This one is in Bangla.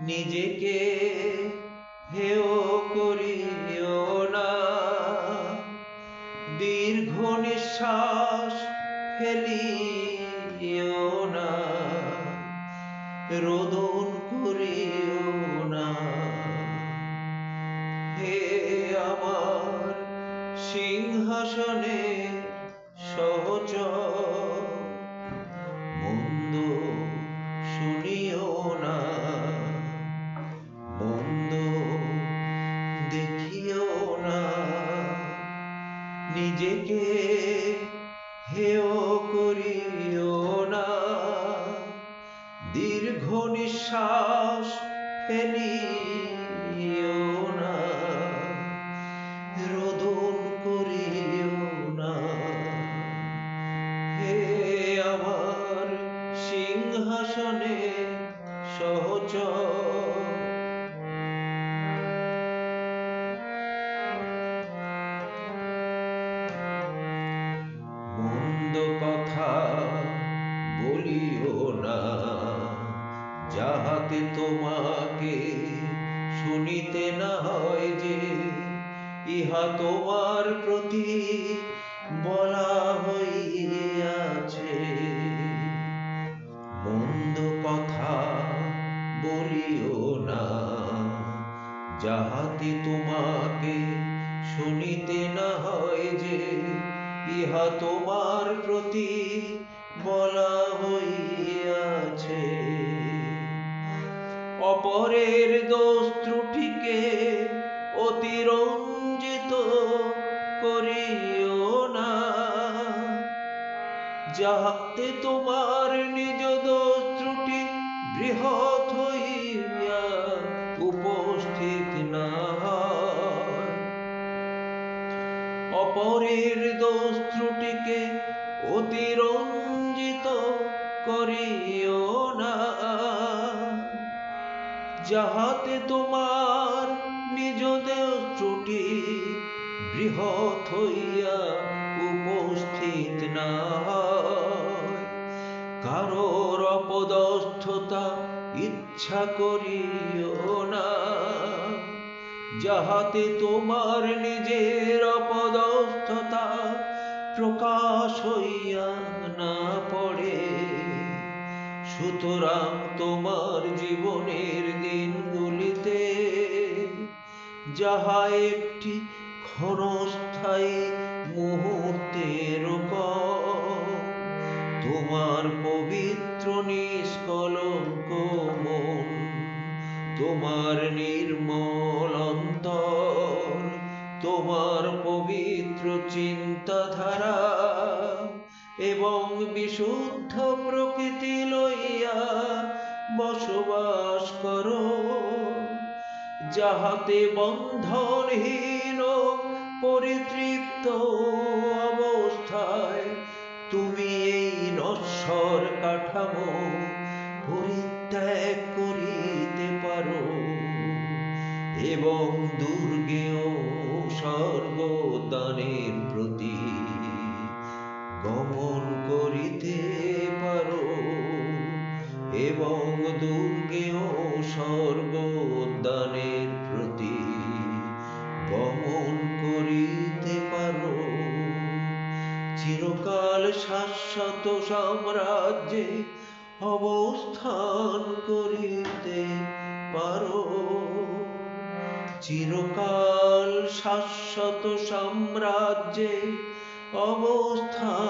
নিজেকে হেয় করিও না, দীর্ঘ নিঃশ্বাস ফেলিও না, রোদন করিও না। হে আমার সিংহাসনে সহচর, মন্দ শুনিও না, মন্দ দেখিও না। নিজেকে হেয় করিও না, দীর্ঘ নিঃশ্বাস ফেলিও না, রোদন করিও না। হে আমার সিংহাসনে সহচর, মন্দ কথা বলিও না, যাহাতে তোমাকে শুনিতে না হয় যে ইহা তোমার প্রতি বলা হইয়াছে। মন্দ কথা বলিও না, যাহাতে তোমাকে শুনিতে না হয় যে ইহা তোমার প্রতি বলা হইয়াছে। অপরের দোষ ত্রুটিকে অতিরঞ্জিত করিও না, যাহাতে তোমার নিজ দোষ ত্রুটি বৃহৎ হইয়া উপস্থিত না হয়। অপরের দোষ ত্রুটিকে অতিরঞ্জিত করিও না, যাহাতে তোমার নিজ দোষ ত্রুটি বৃহৎ হইয়া উপস্থিত না হয়। কারোর অপদস্থতা ইচ্ছা করিও না, যাহাতে তোমার নিজের অপদস্থতা প্রকাশ হইয়া না পড়ে। সুতরাং তোমার জীবনের দিনগুলিতে যাহা একটি ক্ষণস্থায়ী মুহূর্তের তোমার পবিত্র নিষ্কলঙ্ক মন, তোমার নির্মল অন্তর, তোমার পবিত্র চিন্তাধারা এবং বিশুদ্ধ প্রকৃতি লইয়া বসবাস করো, যাহাতে বন্ধনহীন পরিতৃপ্ত অবস্থায় তুমি এই নশ্বর কাঠামো পরিত্যাগ করিতে পারো এবং দুর্গেয় স্বর্গদানের প্রতি গমন করিতে পারো, এবং দুর্গেয় স্বর্গদানের প্রতি গমন করিতে পারো। চিরকাল শাশ্বত সাম্রাজ্যে অবস্থান করিতে পারো, চিরকাল শাশ্বত সাম্রাজ্যে অবস্থান